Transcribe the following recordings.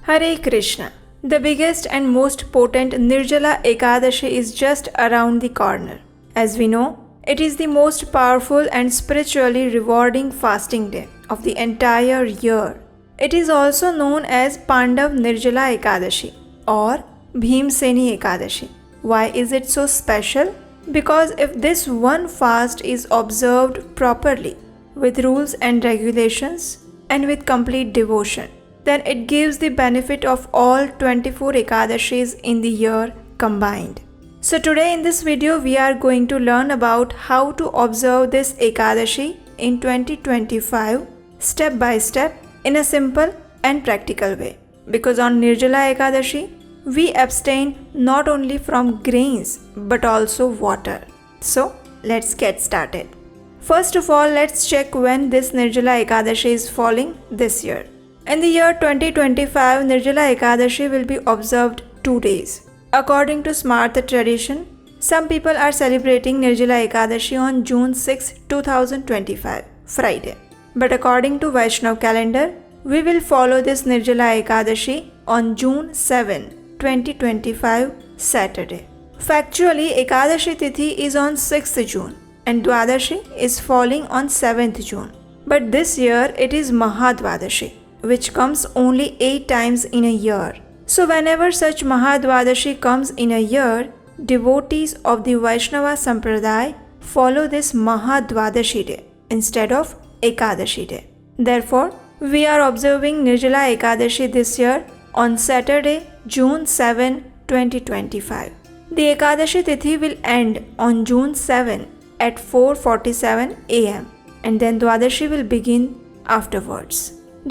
Hare Krishna. The biggest and most potent Nirjala Ekadashi is just around the corner. As we know, it is the most powerful and spiritually rewarding fasting day of the entire year. It is also known as Pandav Nirjala Ekadashi or Bhimseni Ekadashi. Why is it so special? Because if this one fast is observed properly, with rules and regulations, and with complete devotion, then it gives the benefit of all 24 Ekadashis in the year combined. So today in this video we are going to learn about how to observe this Ekadashi in 2025 step by step in a simple and practical way. Because on Nirjala Ekadashi we abstain not only from grains but also water. So let's get started. First of all, let's check when this Nirjala Ekadashi is falling this year. In the year 2025, Nirjala Ekadashi will be observed 2 days. According to Smartha tradition, some people are celebrating Nirjala Ekadashi on June 6, 2025, Friday. But according to Vaishnav calendar, we will follow this Nirjala Ekadashi on June 7, 2025, Saturday. Factually, Ekadashi Tithi is on 6th June and Dwadashi is falling on 7th June. But this year it is Mahadwadashi, which comes only 8 times in a year. So whenever such Mahadwadashi comes in a year, devotees of the Vaishnava Sampradaya follow this Mahadwadashi day instead of Ekadashi day. Therefore, we are observing Nirjala Ekadashi this year on Saturday, June 7, 2025. The Ekadashi Tithi will end on June 7 at 4:47 am and then Dwadashi will begin afterwards.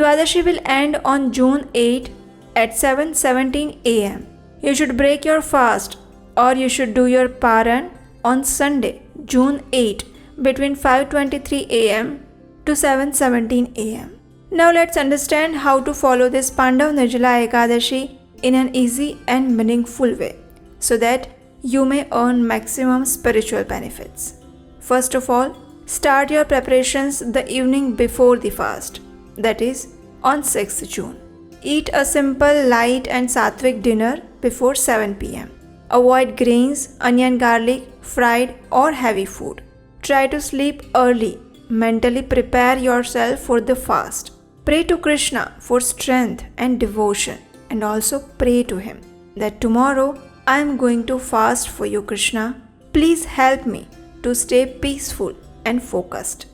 Dwadashi will end on June 8 at 7:17 am. You should break your fast or you should do your Parana on Sunday, June 8 between 5:23 am to 7:17 am. Now let's understand how to follow this Pandav Nirjala Ekadashi in an easy and meaningful way so that you may earn maximum spiritual benefits. First of all, start your preparations the evening before the fast, that is on 6th June. Eat a simple, light and sattvic dinner before 7 pm. Avoid grains, onion, garlic, fried or heavy food. Try to sleep early. Mentally prepare yourself for the fast. Pray to Krishna for strength and devotion and also pray to him that tomorrow I am going to fast for you, Krishna. Please help me to stay peaceful and focused.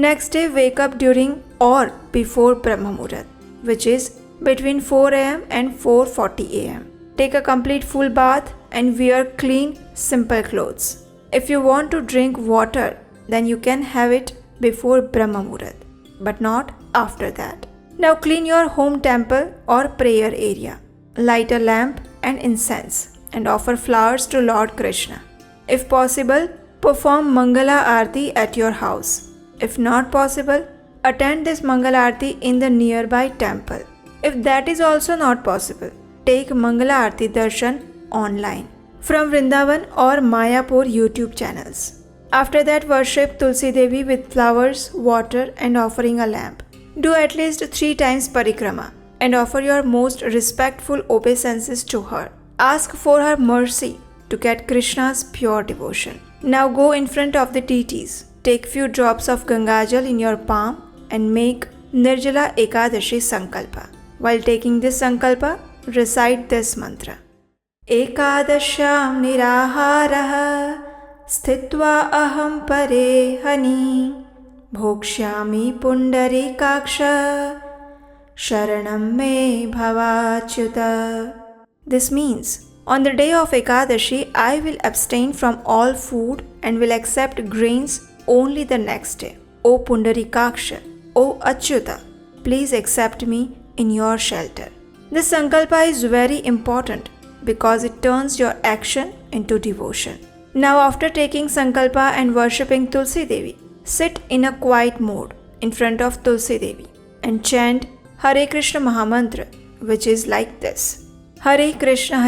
Next day, wake up during or before Brahma Muhurat, which is between 4 am and 4:40 am. Take a complete full bath and wear clean, simple clothes. If you want to drink water, then you can have it before Brahma Muhurat, but not after that. Now clean your home temple or prayer area. Light a lamp and incense and offer flowers to Lord Krishna. If possible, perform Mangala Aarti at your house. If not possible, attend this Mangala Aarti in the nearby temple. If that is also not possible, take Mangala Aarti Darshan online from Vrindavan or Mayapur YouTube channels. After that, worship Tulsi Devi with flowers, water and offering a lamp. Do at least 3 times parikrama and offer your most respectful obeisances to her. Ask for her mercy to get Krishna's pure devotion. Now go in front of the deities. Take few drops of Gangajal in your palm and make Nirjala Ekadashi Sankalpa. While taking this Sankalpa, recite this mantra. Ekadasham niraharaha sthitva aham pare hani bhokshyami pundarikaksha sharanam me bhavachyuta. This means, on the day of Ekadashi, I will abstain from all food and will accept grains only the next day. O Pundarikaksha, O Achyuta, please accept me in your shelter. This Sankalpa is very important because it turns your action into devotion. Now after taking Sankalpa and worshipping Tulsi Devi, sit in a quiet mode in front of Tulsi Devi and chant Hare Krishna Mahamantra, which is like this. Hare Krishna,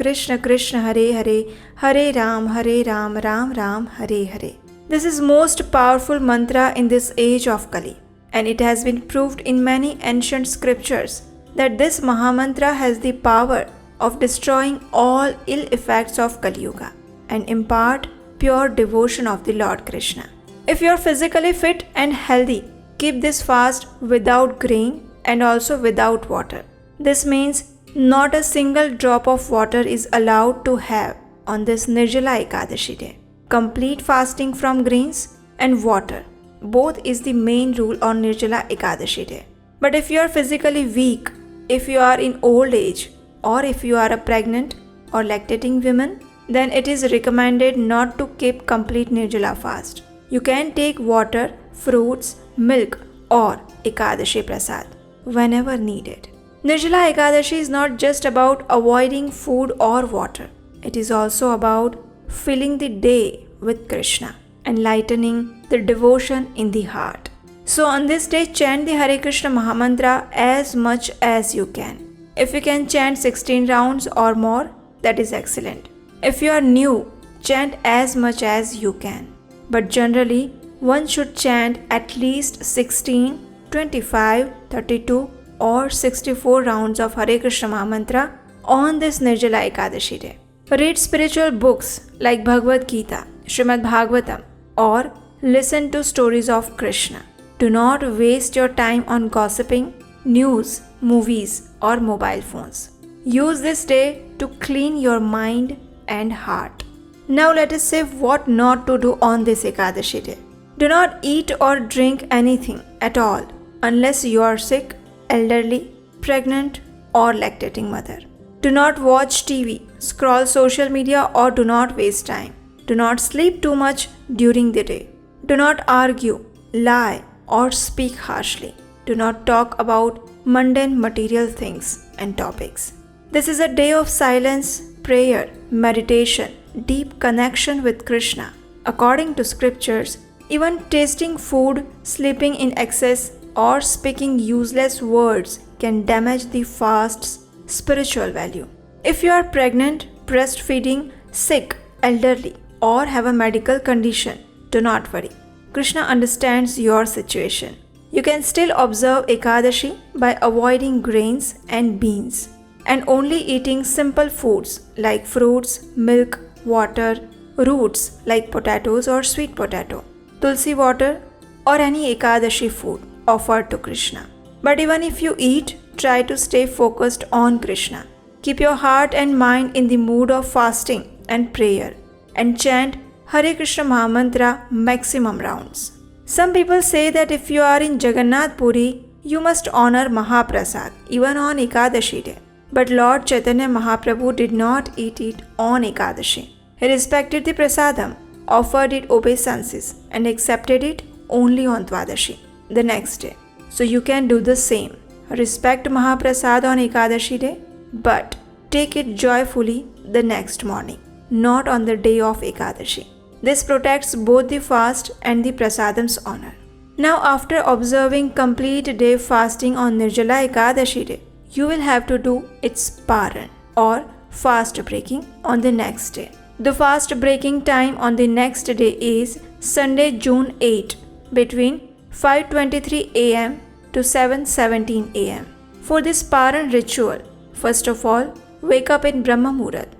Krishna Krishna Hare Hare, Hare Ram, Ram Ram, Hare Hare. This is most powerful mantra in this age of Kali, and it has been proved in many ancient scriptures that this Mahamantra has the power of destroying all ill effects of Kali Yuga and impart pure devotion of the Lord Krishna. If you are physically fit and healthy, keep this fast without grain and also without water. This means not a single drop of water is allowed to have on this Nirjala Ekadashi day. Complete fasting from grains and water. Both is the main rule on Nirjala Ekadashi day. But if you are physically weak, if you are in old age, or if you are a pregnant or lactating woman, then it is recommended not to keep complete Nirjala fast. You can take water, fruits, milk or Ekadashi Prasad whenever needed. Nirjala Ekadashi is not just about avoiding food or water. It is also about filling the day with Krishna and lightening the devotion in the heart. So on this day, chant the Hare Krishna Mahamantra as much as you can. If you can chant 16 rounds or more, that is excellent. If you are new, chant as much as you can. But generally, one should chant at least 16, 25, 32 or 64 rounds of Hare Krishna Mahamantra on this Nirjala Ekadashi day. Read spiritual books like Bhagavad Gita, Srimad Bhagavatam, or listen to stories of Krishna. Do not waste your time on gossiping, news, movies, or mobile phones. Use this day to clean your mind and heart. Now let us say what not to do on this Ekadashi day. Do not eat or drink anything at all unless you are sick, elderly, pregnant, or lactating mother. Do not watch TV, scroll social media, or do not waste time. Do not sleep too much during the day. Do not argue, lie, or speak harshly. Do not talk about mundane material things and topics. This is a day of silence, prayer, meditation, deep connection with Krishna. According to scriptures, even tasting food, sleeping in excess, or speaking useless words can damage the fast's spiritual value. If you are pregnant, breastfeeding, sick, elderly, or have a medical condition, do not worry. Krishna understands your situation. You can still observe Ekadashi by avoiding grains and beans and only eating simple foods like fruits, milk, water, roots like potatoes or sweet potato, Tulsi water, or any Ekadashi food offered to Krishna. But even if you eat, try to stay focused on Krishna. Keep your heart and mind in the mood of fasting and prayer and chant Hare Krishna Mahamantra maximum rounds. Some people say that if you are in Jagannath Puri, you must honor Mahaprasad even on Ekadashi day. But Lord Chaitanya Mahaprabhu did not eat it on Ekadashi. He respected the prasadam, offered it obeisances, and accepted it only on Dwadashi, the next day. So you can do the same. Respect Mahaprasad on Ekadashi day, but take it joyfully the next morning, not on the day of Ekadashi. This protects both the fast and the prasadam's honor. Now after observing complete day fasting on Nirjala Ekadashi day, you will have to do its Paran or fast breaking on the next day. The fast breaking time on the next day is Sunday, June 8 between 5:23 am to 7:17 am. For this Paran ritual, first of all, wake up in Brahma Muhurat,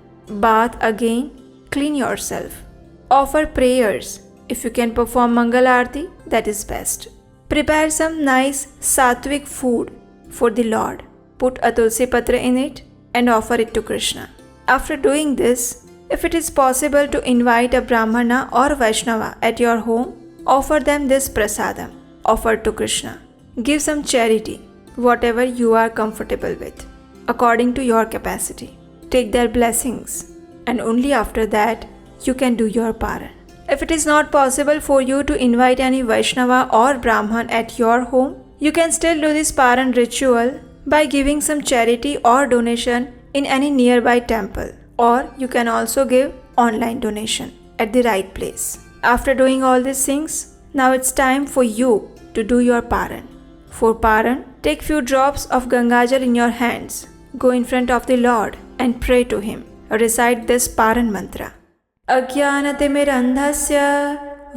bath again, clean yourself, offer prayers. If you can perform Mangal Aarti, that is best. Prepare some nice sattvic food for the Lord. Put a Tulsi Patra in it and offer it to Krishna. After doing this, if it is possible to invite a Brahmana or Vaishnava at your home, offer them this prasadam offered to Krishna. Give some charity, whatever you are comfortable with, according to your capacity. Take their blessings, and only after that you can do your Paran. If it is not possible for you to invite any Vaishnava or Brahman at your home, you can still do this Paran ritual by giving some charity or donation in any nearby temple, or you can also give online donation at the right place. After doing all these things, now it's time for you to do your Paran. For Paran, take few drops of Gangajal in your hands, go in front of the Lord and pray to Him. Recite this Paran mantra. Ajnanatimirandhasya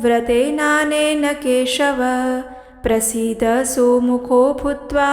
vratenanena keshava prasida sumukho bhutva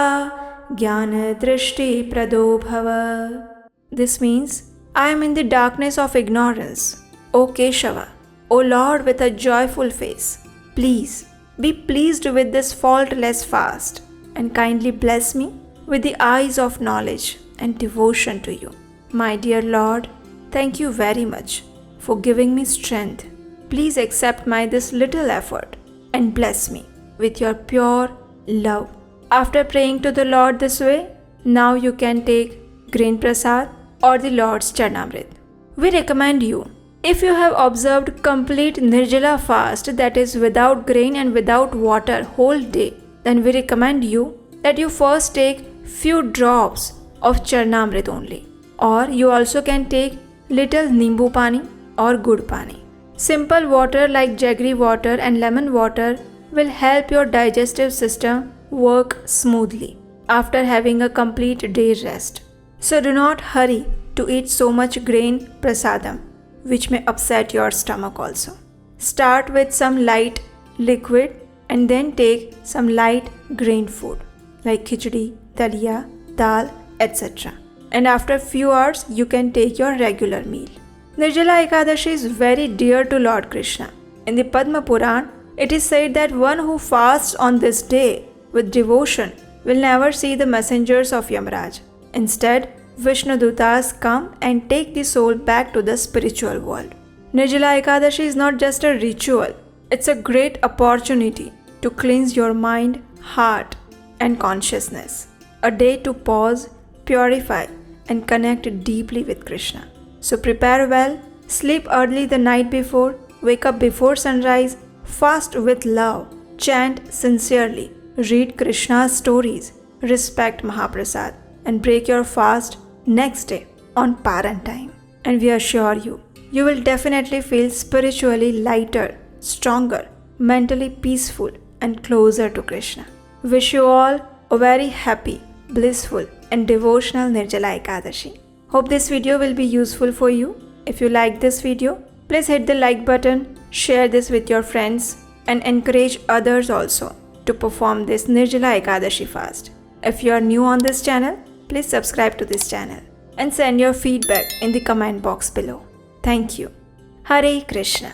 Jnana Drishti Prado Bhava. This means, I am in the darkness of ignorance. O Keshava, O Lord with a joyful face, please be pleased with this faultless fast and kindly bless me with the eyes of knowledge and devotion to you. My dear Lord, thank you very much for giving me strength. Please accept my this little effort and bless me with your pure love. After praying to the Lord this way, now you can take grain prasad or the Lord's Charnamrit. We recommend you, if you have observed complete Nirjala fast, that is without grain and without water whole day, then we recommend you that you first take few drops of Charnamrit only. Or you also can take little Nimbu Pani or Gud Pani. Simple water like jaggery water and lemon water will help your digestive system work smoothly after having a complete day rest. So do not hurry to eat so much grain prasadam, which may upset your stomach also. Start with some light liquid and then take some light grain food like khichdi, dalia, dal, etc. And after few hours you can take your regular meal. Nirjala Ekadashi is very dear to Lord Krishna. In the Padma Puran, it is said that one who fasts on this day with devotion will never see the messengers of Yamaraj. Instead, Vishnu Dutas come and take the soul back to the spiritual world. Nirjala Ekadashi is not just a ritual, it's a great opportunity to cleanse your mind, heart, and consciousness. A day to pause, purify, and connect deeply with Krishna. So prepare well, sleep early the night before, wake up before sunrise, fast with love, chant sincerely, read Krishna's stories, respect Mahaprasad, and break your fast next day on Parana time. And we assure you, you will definitely feel spiritually lighter, stronger, mentally peaceful, and closer to Krishna. Wish you all a very happy, blissful, and devotional Nirjala Ekadashi. Hope this video will be useful for you. If you like this video, please hit the like button, share this with your friends, and encourage others also to perform this Nirjala Ekadashi fast. If you are new on this channel, please subscribe to this channel and send your feedback in the comment box below. Thank you. Hare Krishna.